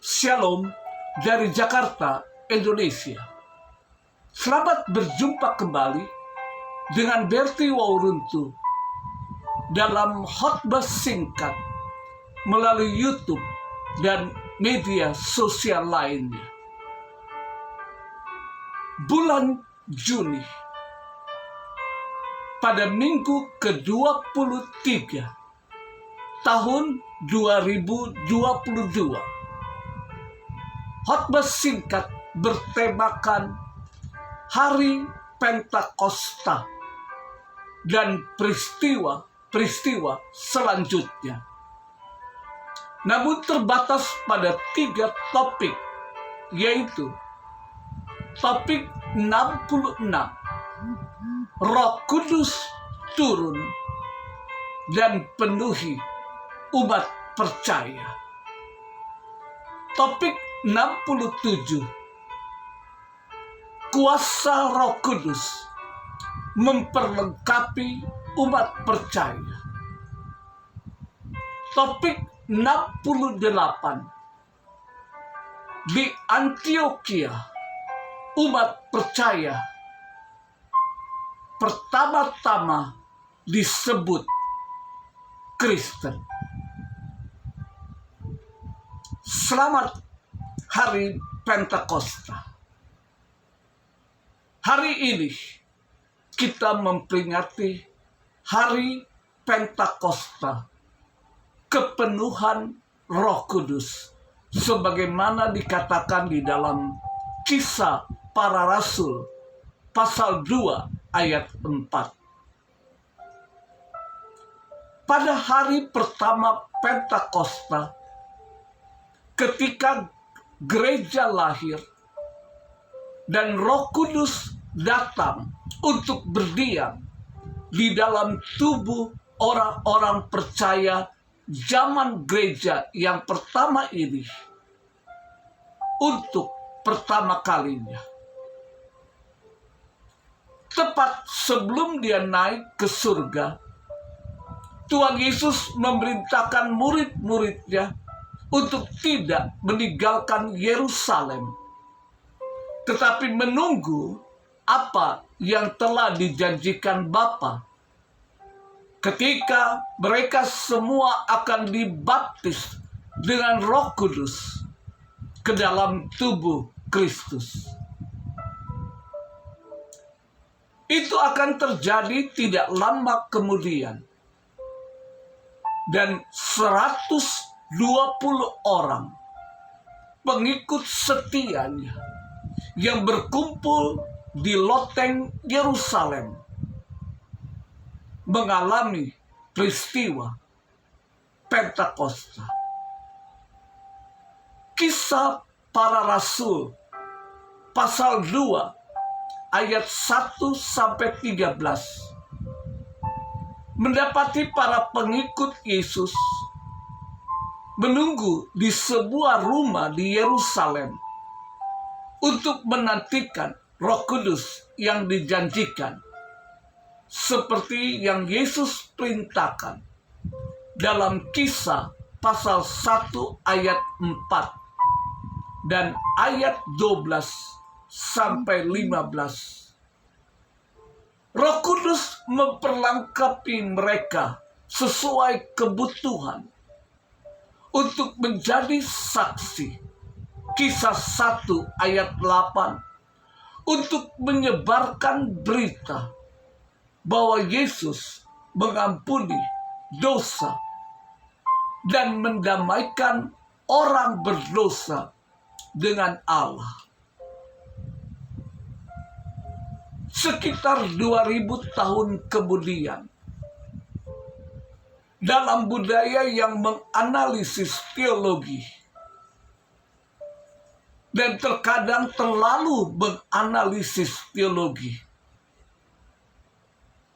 Shalom dari Jakarta, Indonesia. Selamat berjumpa kembali dengan Berti Wauruntu dalam khotbah singkat melalui YouTube dan media sosial lainnya. Bulan Juni, pada minggu ke-23 tahun 2022, khotbah singkat bertemakan Hari Pentakosta dan peristiwa selanjutnya. Namun terbatas pada 3 topik, yaitu topik 66, Roh Kudus turun dan penuhi umat percaya. Topik 67, kuasa Roh Kudus memperlengkapi umat percaya. Topik 68, di Antioquia umat percaya pertama-tama disebut Kristen. Selamat Hari Pentakosta. Hari ini kita memperingati Hari Pentakosta, kepenuhan Roh Kudus, sebagaimana dikatakan di dalam Kisah Para Rasul pasal 2 ayat 4. Pada hari pertama Pentakosta, ketika gereja lahir dan Roh Kudus datang untuk berdiam di dalam tubuh orang-orang percaya zaman gereja yang pertama ini, untuk pertama kalinya. Tepat sebelum dia naik ke surga, Tuhan Yesus memerintahkan murid-muridnya untuk tidak meninggalkan Yerusalem, tetapi menunggu apa yang telah dijanjikan Bapa. Ketika mereka semua akan dibaptis dengan Roh Kudus ke dalam tubuh Kristus. Itu akan terjadi tidak lama kemudian. Dan 120 orang pengikut setianya yang berkumpul di loteng Yerusalem mengalami peristiwa Pentakosta. Kisah Para Rasul pasal 2 ayat 1-13 mendapati para pengikut Yesus menunggu di sebuah rumah di Yerusalem untuk menantikan Roh Kudus yang dijanjikan, seperti yang Yesus perintahkan dalam Kisah pasal 1 ayat 4 dan ayat 12-15. Roh Kudus memperlengkapi mereka sesuai kebutuhan untuk menjadi saksi. Kisah 1 ayat 8, untuk menyebarkan berita bahwa Yesus mengampuni dosa dan mendamaikan orang berdosa dengan Allah. Sekitar 2000 tahun kemudian, dalam budaya yang menganalisis teologi dan terkadang terlalu menganalisis teologi,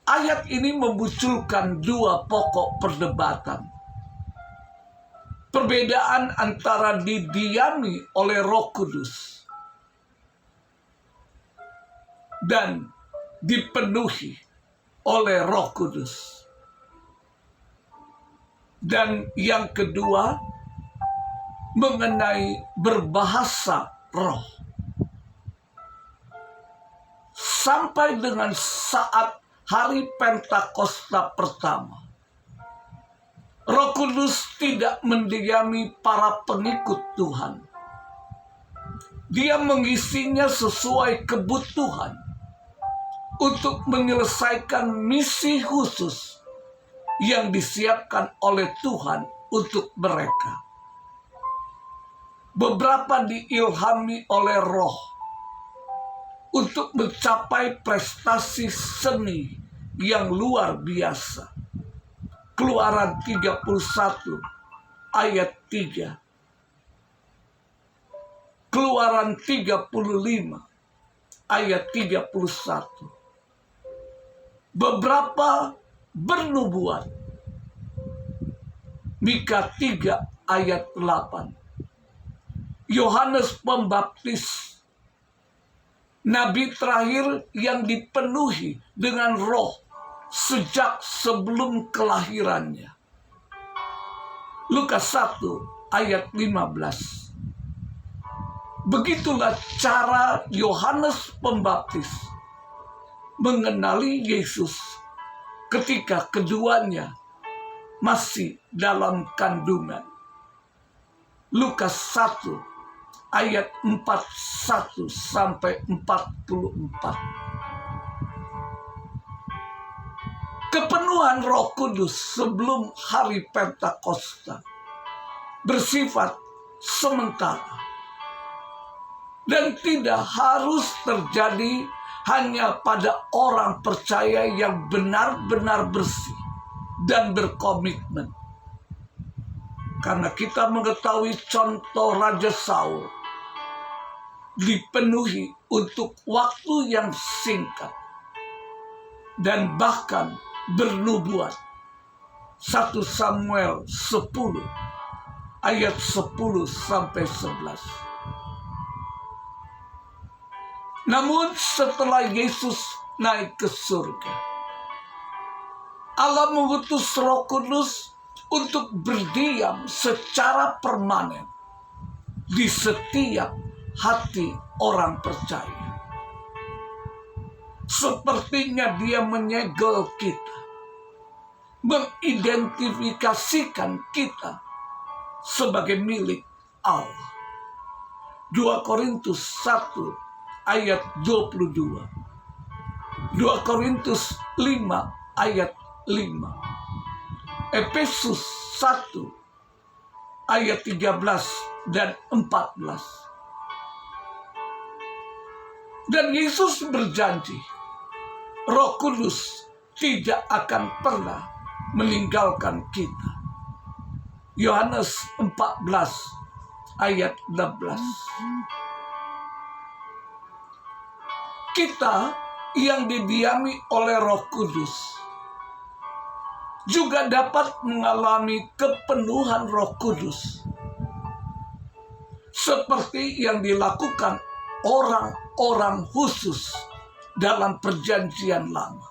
ayat ini memunculkan 2 pokok perdebatan. Perbedaan antara didiami oleh Roh Kudus dan dipenuhi oleh Roh Kudus. Dan yang kedua, mengenai berbahasa roh. Sampai dengan saat hari Pentakosta pertama, Roh Kudus tidak mendiami para pengikut Tuhan. Dia mengisinya sesuai kebutuhan untuk menyelesaikan misi khusus yang disiapkan oleh Tuhan untuk mereka. Beberapa diilhami oleh Roh untuk mencapai prestasi seni yang luar biasa. Keluaran 31 ayat 3. Keluaran 35 ayat 31. Beberapa bernubuat. Mika 3 ayat 8. Yohanes Pembaptis, nabi terakhir yang dipenuhi dengan roh sejak sebelum kelahirannya. Lukas 1 ayat 15. Begitulah cara Yohanes Pembaptis mengenali Yesus ketika keduanya masih dalam kandungan. Lukas 1 ayat 41 sampai 44. Kepenuhan Roh Kudus sebelum hari Pentakosta bersifat sementara dan tidak harus terjadi hanya pada orang percaya yang benar-benar bersih dan berkomitmen. Karena kita mengetahui contoh Raja Saul dipenuhi untuk waktu yang singkat dan bahkan bernubuat. 1 Samuel 10 ayat 10 sampai 11. Namun setelah Yesus naik ke surga, Allah mengutus Roh Kudus untuk berdiam secara permanen di setiap hati orang percaya. Sepertinya Dia menyegel kita, mengidentifikasikan kita sebagai milik Allah. 2 Korintus 1 ayat 22. 2 Korintus 5 ayat 5. Efesus 1 ayat 13 dan 14. Dan Yesus berjanji, Roh Kudus tidak akan pernah meninggalkan kita. Yohanes 14 ayat 16. Kita yang didiami oleh Roh Kudus juga dapat mengalami kepenuhan Roh Kudus seperti yang dilakukan orang-orang khusus dalam Perjanjian Lama.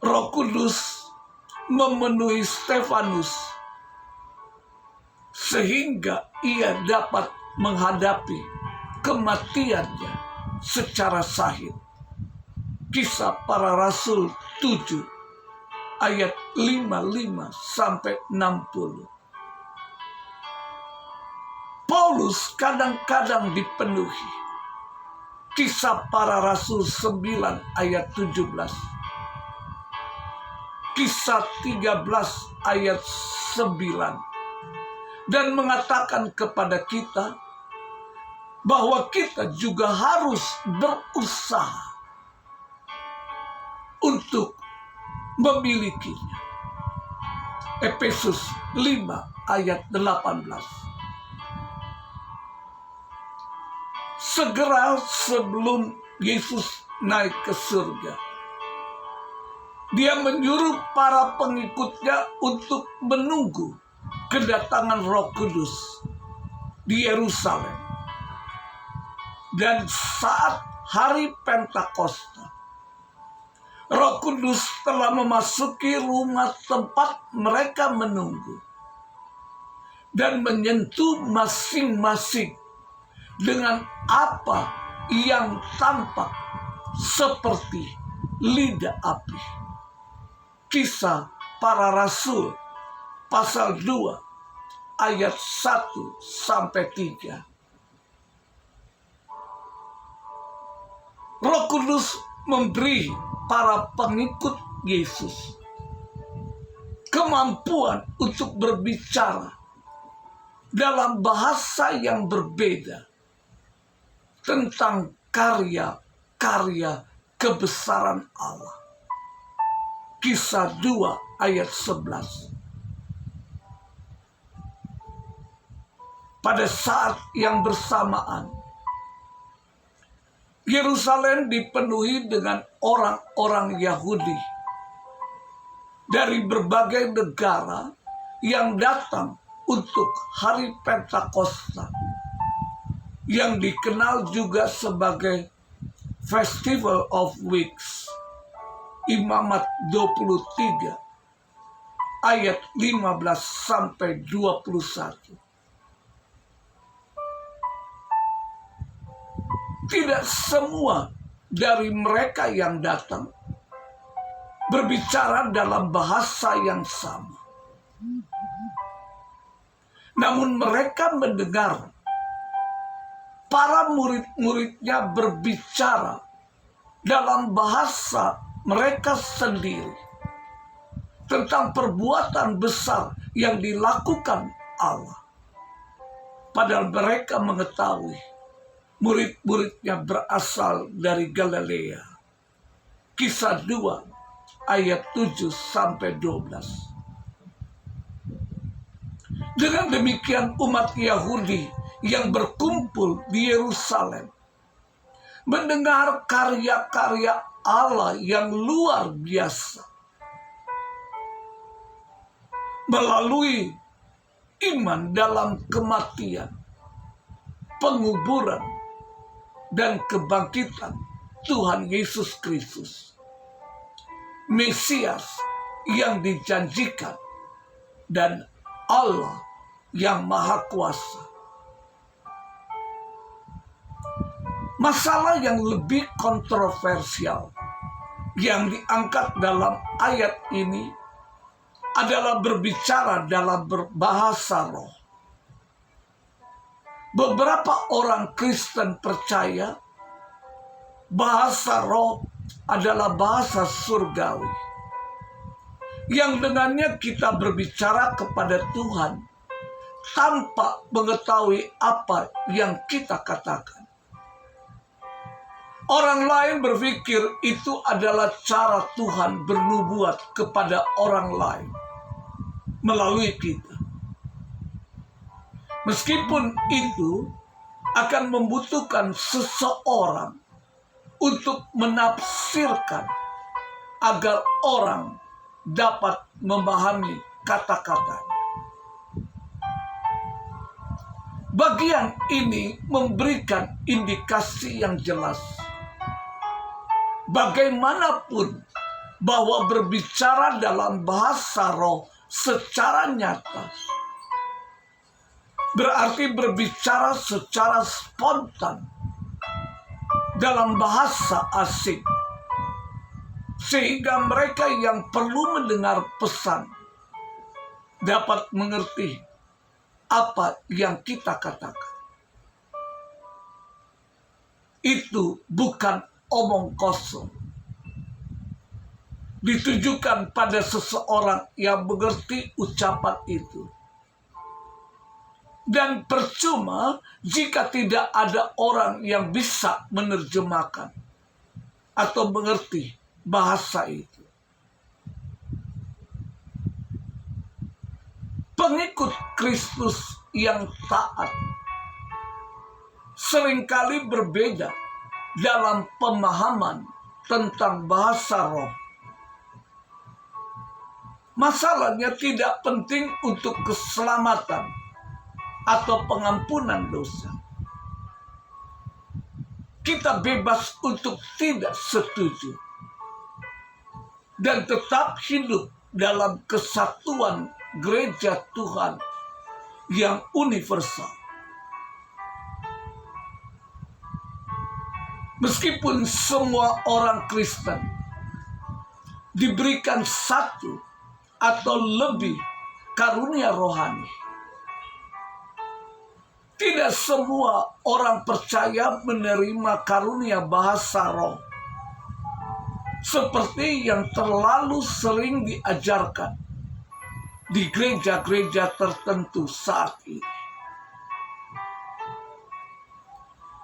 Roh Kudus memenuhi Stefanus sehingga ia dapat menghadapi kematiannya secara sahih. Kisah Para Rasul 7 ayat 55 sampai 60. Paulus kadang-kadang dipenuhi. Kisah Para Rasul 9 ayat 17. Kisah 13 ayat 9. Dan mengatakan kepada kita bahwa kita juga harus berusaha untuk memilikinya. Efesus 5 ayat 18. Segera sebelum Yesus naik ke surga, Dia menyuruh para pengikutnya untuk menunggu kedatangan Roh Kudus di Yerusalem. Dan saat hari Pentakosta, Roh Kudus telah memasuki rumah tempat mereka menunggu. dan menyentuh masing-masing dengan apa yang tampak seperti lidah api. Kisah Para Rasul pasal 2 ayat 1-3. Roh Kudus memberi para pengikut Yesus kemampuan untuk berbicara dalam bahasa yang berbeda tentang karya-karya kebesaran Allah. Kisah 2 ayat 11. Pada saat yang bersamaan, Yerusalem dipenuhi dengan orang-orang Yahudi dari berbagai negara yang datang untuk hari Pentakosta, yang dikenal juga sebagai Festival of Weeks. Imamat 23 ayat 15-21. Tidak semua dari mereka yang datang berbicara dalam bahasa yang sama. Namun mereka mendengar para murid-muridnya berbicara dalam bahasa mereka sendiri tentang perbuatan besar yang dilakukan Allah. Padahal mereka mengetahui murid-muridnya berasal dari Galilea. Kisah 2 ayat 7-12. Dengan demikian umat Yahudi yang berkumpul di Yerusalem mendengar karya-karya Allah yang luar biasa melalui iman dalam kematian, penguburan, dan kebangkitan Tuhan Yesus Kristus, Mesias yang dijanjikan, dan Allah yang Maha Kuasa. Masalah yang lebih kontroversial yang diangkat dalam ayat ini adalah berbicara dalam berbahasa roh. Beberapa orang Kristen percaya bahasa roh adalah bahasa surgawi, yang dengannya kita berbicara kepada Tuhan tanpa mengetahui apa yang kita katakan. Orang lain berpikir itu adalah cara Tuhan bernubuat kepada orang lain melalui kita. Meskipun itu akan membutuhkan seseorang untuk menafsirkan agar orang dapat memahami kata-katanya. Bagian ini memberikan indikasi yang jelas bagaimanapun bahwa berbicara dalam bahasa roh secara nyata berarti berbicara secara spontan dalam bahasa asing, sehingga mereka yang perlu mendengar pesan dapat mengerti apa yang kita katakan. Itu bukan omong kosong, ditujukan pada seseorang yang mengerti ucapan itu. Dan percuma jika tidak ada orang yang bisa menerjemahkan atau mengerti bahasa itu. Pengikut Kristus yang taat seringkali berbeda dalam pemahaman tentang bahasa roh. Masalahnya tidak penting untuk keselamatan atau pengampunan dosa. Kita bebas untuk tidak setuju dan tetap hidup dalam kesatuan gereja Tuhan yang universal. Meskipun semua orang Kristen diberikan satu atau lebih karunia rohani, tidak semua orang percaya menerima karunia bahasa roh seperti yang terlalu sering diajarkan di gereja-gereja tertentu saat ini.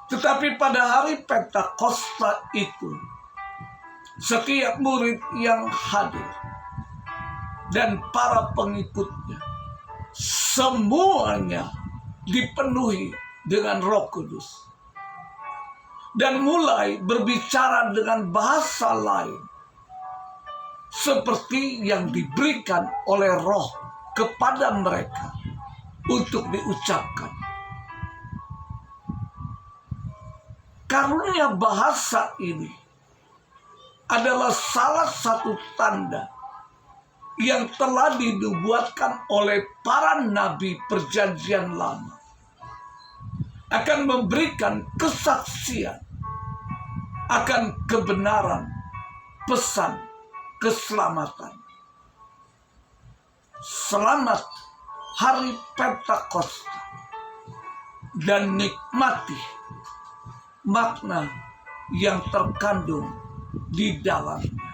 Tetapi pada hari Pentakosta itu, setiap murid yang hadir dan para pengikutnya semuanya dipenuhi dengan Roh Kudus dan mulai berbicara dengan bahasa lain seperti yang diberikan oleh Roh kepada mereka untuk diucapkan. Karunia bahasa ini adalah salah satu tanda yang telah dinubuatkan oleh para nabi Perjanjian Lama akan memberikan kesaksian akan kebenaran pesan keselamatan. Selamat hari Pentakosta dan nikmati makna yang terkandung di dalamnya.